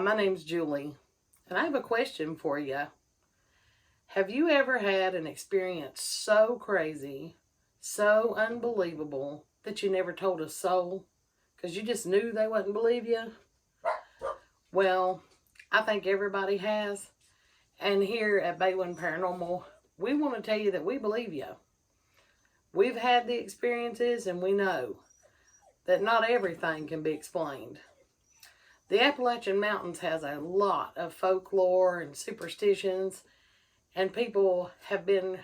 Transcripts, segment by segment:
my name's Julie, and I have a question for you. Have you ever had an experience so crazy, so unbelievable, that you never told a soul because you just knew they wouldn't believe you? Well, I think everybody has. And here at Bay One Paranormal, we want to tell you that we believe you. We've had the experiences and we know that not everything can be explained. The Appalachian Mountains has a lot of folklore and superstitions, and people have been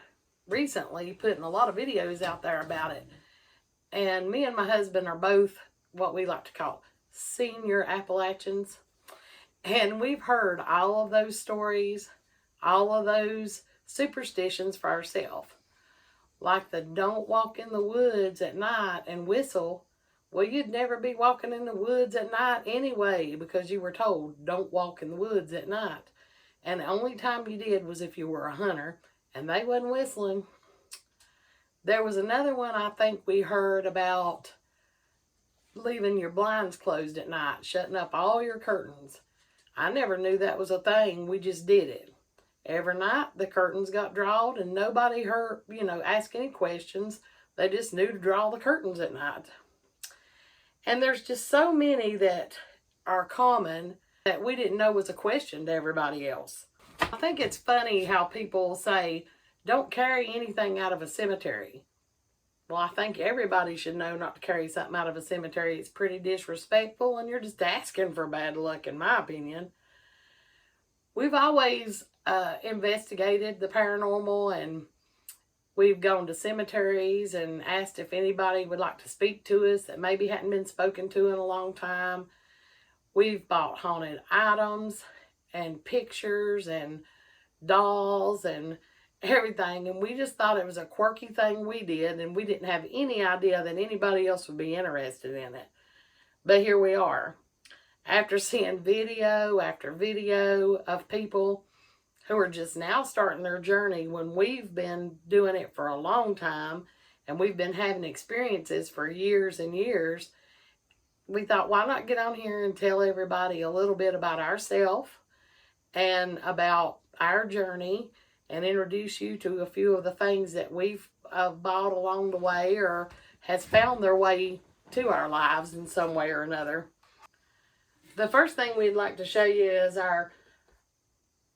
recently putting a lot of videos out there about it. And me and my husband are both what we like to call senior Appalachians. And we've heard all of those stories, all of those superstitions for ourselves. Like the don't walk in the woods at night and whistle. Well, you'd never be walking in the woods at night anyway because you were told don't walk in the woods at night. And the only time you did was if you were a hunter and they wasn't whistling. There was another one I think we heard about leaving your blinds closed at night, shutting up all your curtains. I never knew that was a thing. We just did it. Every night the curtains got drawn and nobody heard, ask any questions. They just knew to draw the curtains at night. And there's just so many that are common that we didn't know was a question to everybody else. I think it's funny how people say, don't carry anything out of a cemetery. Well, I think everybody should know not to carry something out of a cemetery. It's pretty disrespectful and you're just asking for bad luck, in my opinion. We've always investigated the paranormal, and we've gone to cemeteries and asked if anybody would like to speak to us that maybe hadn't been spoken to in a long time. We've bought haunted items and pictures and dolls and everything, and we just thought it was a quirky thing we did, and we didn't have any idea that anybody else would be interested in it. But here we are, after seeing video after video of people who are just now starting their journey when we've been doing it for a long time and we've been having experiences for years and years. We thought, why not get on here and tell everybody a little bit about ourselves and about our journey and introduce you to a few of the things that we've bought along the way or has found their way to our lives in some way or another. The first thing we'd like to show you is our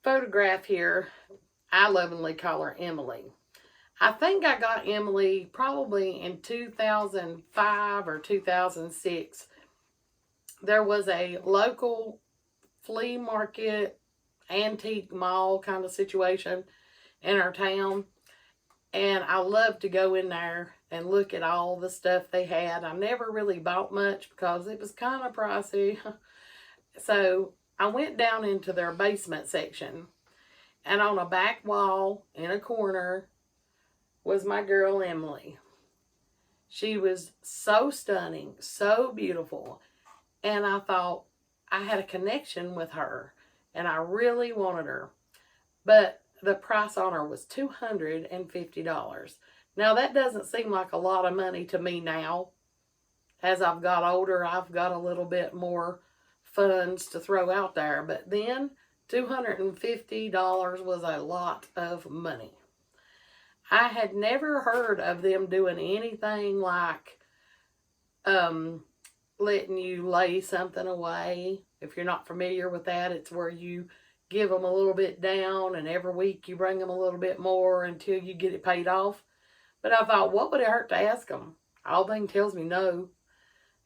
photograph here. I lovingly call her Emily. I think I got Emily probably in 2005 or 2006. There was a local flea market, antique mall kind of situation in our town. And I loved to go in there and look at all the stuff they had. I never really bought much because it was kind of pricey. So I went down into their basement section, and on a back wall in a corner was my girl Emily. She was so stunning, so beautiful, and I thought I had a connection with her, and I really wanted her. But the price on her was $250. Now that doesn't seem like a lot of money to me now. As I've got older, I've got a little bit more funds to throw out there, but then $250 was a lot of money. I had never heard of them doing anything like letting you lay something away. If you're not familiar with that, it's where you give them a little bit down and every week you bring them a little bit more until you get it paid off. But I thought, what would it hurt to ask them? All thing tells me no.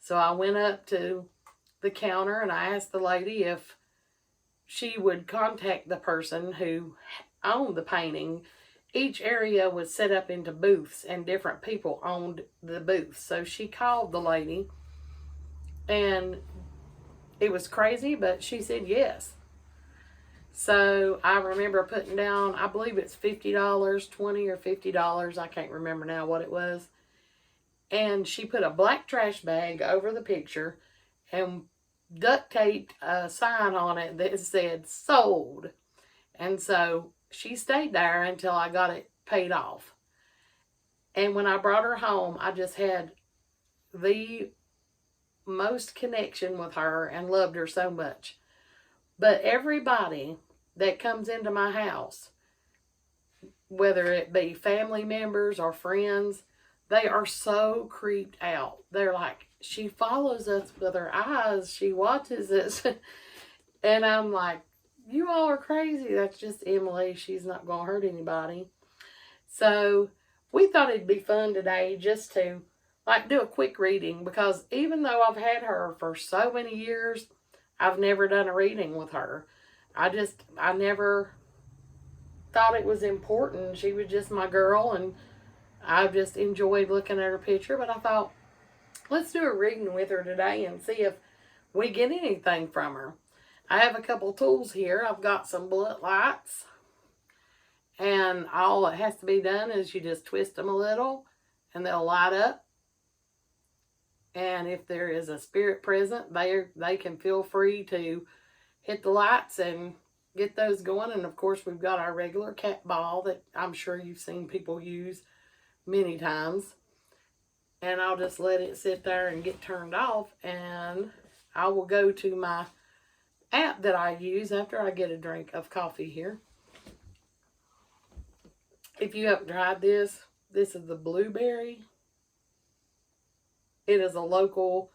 So I went up to the counter and I asked the lady if she would contact the person who owned the painting. Each area was set up into booths and different people owned the booths. So she called the lady, and it was crazy, but she said yes. So I remember putting down, I believe it's $50, $20 or $50. I can't remember now what it was. And she put a black trash bag over the picture and duct taped a sign on it that said sold. And so she stayed there until I got it paid off. And when I brought her home, I just had the most connection with her and loved her so much. But everybody that comes into my house, whether it be family members or friends, they are so creeped out. They're like, she follows us with her eyes. She watches us. And I'm like, you all are crazy. That's just Emily. She's not going to hurt anybody. So we thought it'd be fun today just to like do a quick reading, because even though I've had her for so many years, I've never done a reading with her. I never thought it was important. She was just my girl, and I just enjoyed looking at her picture. But I thought, let's do a reading with her today and see if we get anything from her. I have a couple tools here. I've got some bullet lights, and all that has to be done is you just twist them a little and they'll light up. And if there is a spirit present, they can feel free to hit the lights and get those going. And of course, we've got our regular cat ball that I'm sure you've seen people use many times. And I'll just let it sit there and get turned off, and I will go to my app that I use after I get a drink of coffee here. If you haven't tried this is the blueberry. It is a local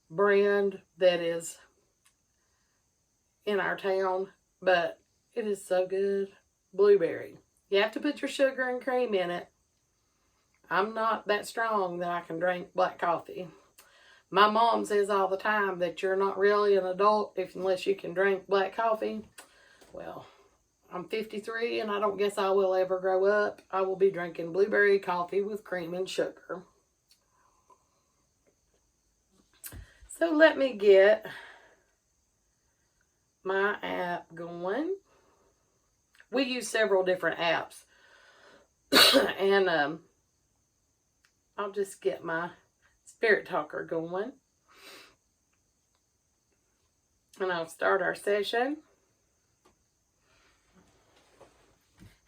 brand that is in our town, but it is so good. Blueberry. You have to put your sugar and cream in it. I'm not that strong that I can drink black coffee. My mom says all the time that you're not really an adult unless you can drink black coffee. Well, I'm 53 and I don't guess I will ever grow up. I will be drinking blueberry coffee with cream and sugar. So let me get my app going. We use several different apps. And I'll just get my spirit talker going. And I'll start our session.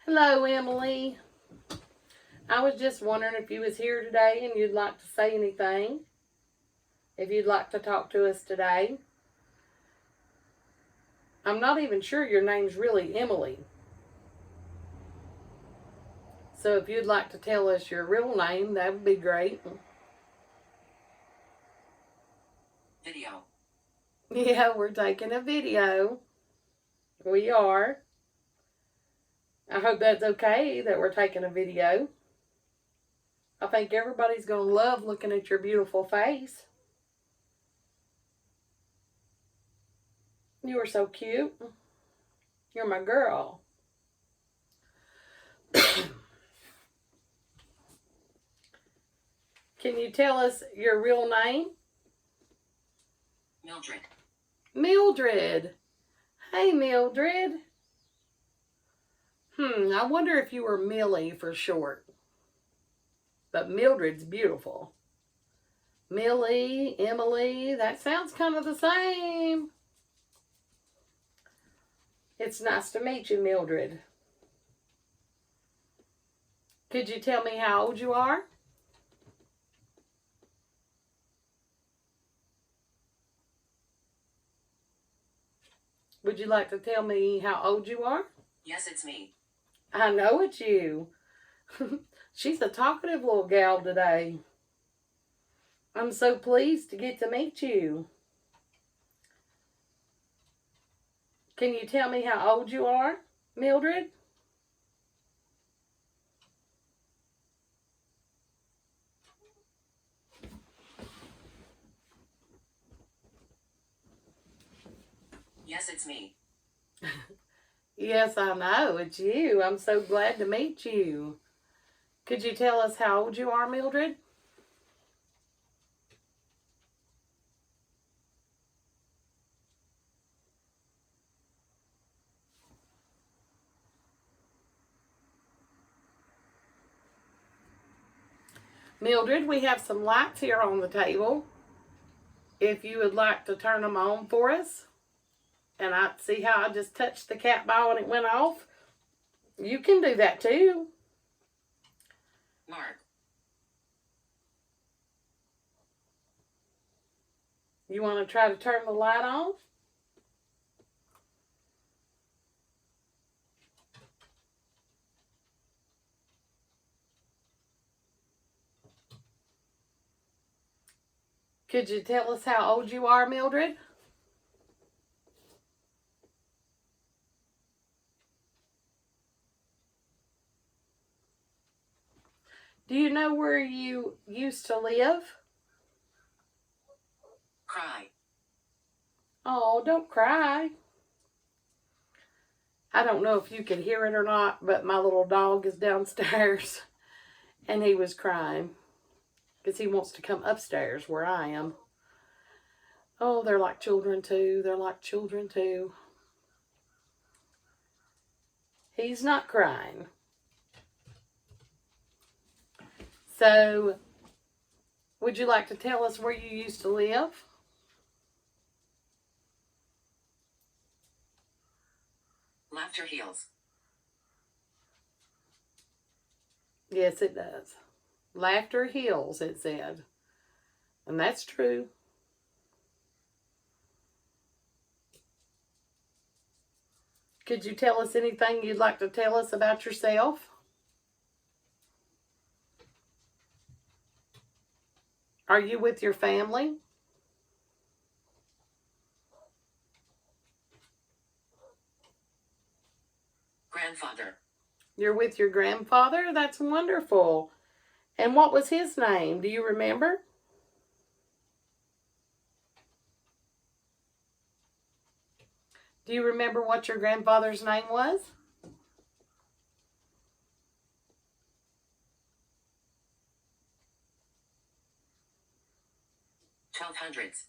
Hello, Emily. I was just wondering if you was here today and you'd like to say anything. If you'd like to talk to us today. I'm not even sure your name's really Emily. So if you'd like to tell us your real name, that would be great. Video. Yeah, we're taking a video. We are. I hope that's okay that we're taking a video. I think everybody's going to love looking at your beautiful face. You are so cute. You're my girl. Can you tell us your real name? Mildred. Mildred. Hey, Mildred. I wonder if you were Millie for short. But Mildred's beautiful. Millie, Emily, that sounds kind of the same. It's nice to meet you, Mildred. Could you tell me how old you are? Would you like to tell me how old you are? Yes, it's me. I know it's you. She's a talkative little gal today. I'm so pleased to get to meet you. Can you tell me how old you are, Mildred? Yes, it's me. Yes, I know. It's you. I'm so glad to meet you. Could you tell us how old you are, Mildred? Mildred, we have some lights here on the table. If you would like to turn them on for us. And I see how I just touched the cat ball and it went off. You can do that too. Mark. You want to try to turn the light on? Could you tell us how old you are, Mildred? Do you know where you used to live? Cry. Oh, don't cry. I don't know if you could hear it or not, but my little dog is downstairs and he was crying because he wants to come upstairs where I am. Oh, they're like children too. They're like children too. He's not crying. So, would you like to tell us where you used to live? Laughter heals. Yes, it does. Laughter heals, it said. And that's true. Could you tell us anything you'd like to tell us about yourself? Are you with your family? Grandfather. You're with your grandfather? That's wonderful. And what was his name? Do you remember? Do you remember what your grandfather's name was? $1200s.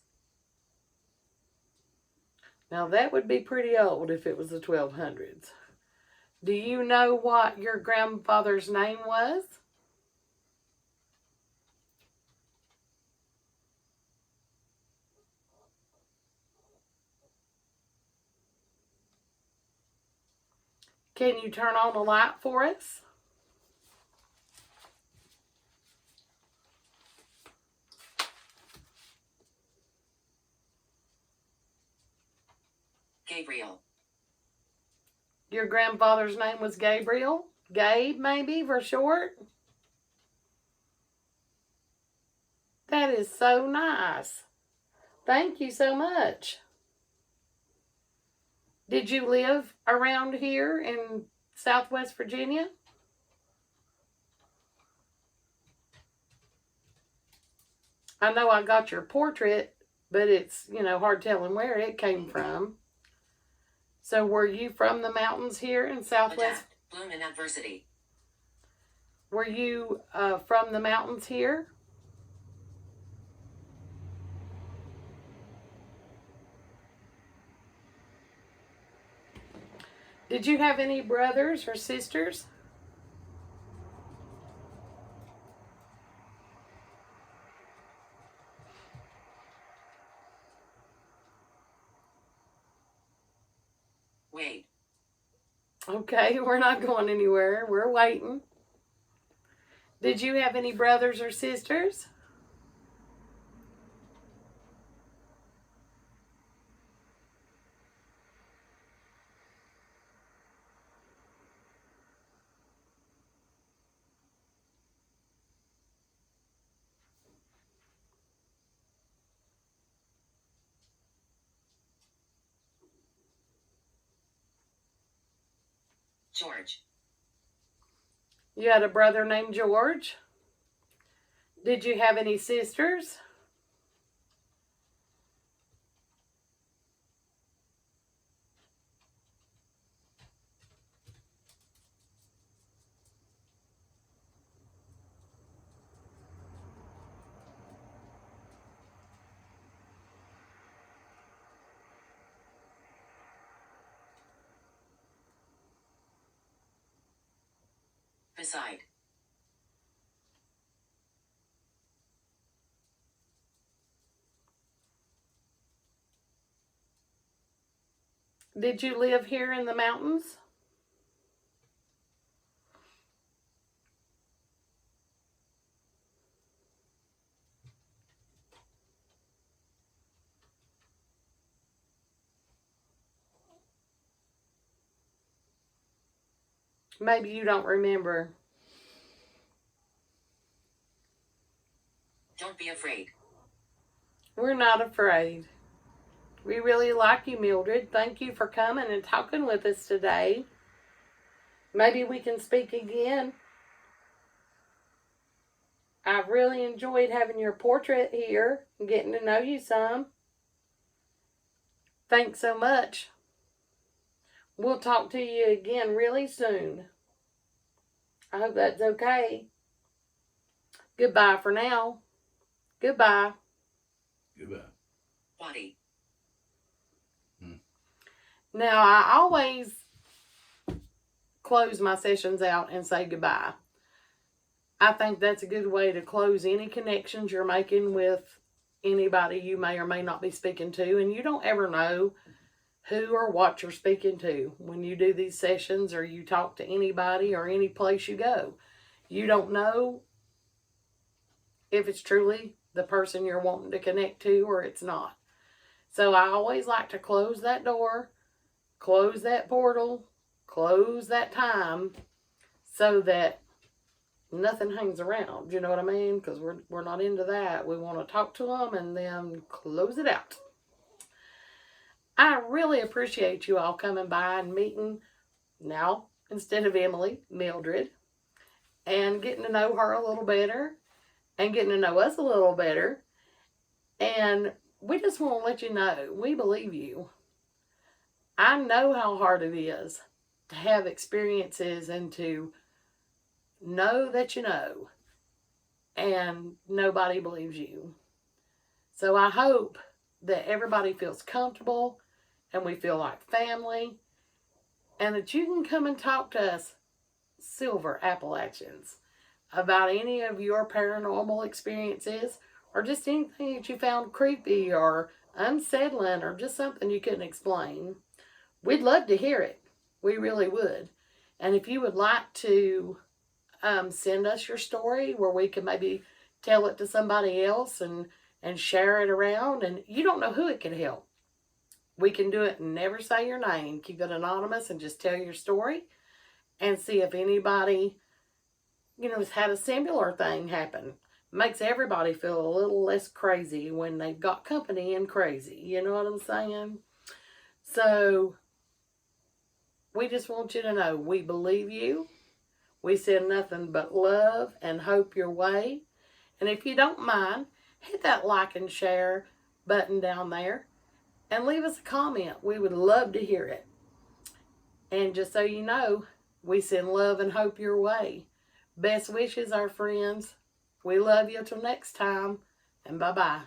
Now that would be pretty old if it was the 1200s. Do you know what your grandfather's name was? Can you turn on a light for us? Gabriel. Your grandfather's name was Gabriel? Gabe, maybe, for short? That is so nice. Thank you so much. Did you live around here in Southwest Virginia? I know I got your portrait, but it's, hard telling where it came from. So were you from the mountains here in Southwest? Adapt. Bloom in adversity. Were you from the mountains here? Did you have any brothers or sisters? Wait. Okay, we're not going anywhere. We're waiting. Did you have any brothers or sisters? George. You had a brother named George? Did you have any sisters? Beside. Did you live here in the mountains? Maybe you don't remember. Don't be afraid. We're not afraid. We really like you, Mildred. Thank you for coming and talking with us today. Maybe we can speak again. I've really enjoyed having your portrait here and getting to know you some. Thanks so much. We'll talk to you again really soon. I hope that's okay. Goodbye for now. Goodbye. Goodbye. Body. Now, I always close my sessions out and say goodbye. I think that's a good way to close any connections you're making with anybody you may or may not be speaking to. And you don't ever know who or what you're speaking to when you do these sessions or you talk to anybody or any place you go. You don't know if it's truly the person you're wanting to connect to or it's not. So I always like to close that door, close that portal, close that time so that nothing hangs around. You know what I mean? Because we're not into that. We want to talk to them and then close it out. I really appreciate you all coming by and meeting now, instead of Emily, Mildred, and getting to know her a little better and getting to know us a little better. And we just want to let you know, we believe you. I know how hard it is to have experiences and to know that you know, and nobody believes you. So I hope that everybody feels comfortable and we feel like family, and that you can come and talk to us, Silver Appalachians, about any of your paranormal experiences or just anything that you found creepy or unsettling or just something you couldn't explain. We'd love to hear it. We really would. And if you would like to send us your story where we can maybe tell it to somebody else and share it around, and you don't know who it could help, we can do it and never say your name. Keep it anonymous and just tell your story and see if anybody, has had a similar thing happen. Makes everybody feel a little less crazy when they've got company and crazy. You know what I'm saying? So we just want you to know we believe you. We send nothing but love and hope your way. And if you don't mind, hit that like and share button down there and leave us a comment. We would love to hear it. And just so you know, we send love and hope your way. Best wishes, our friends. We love you till next time, and bye-bye.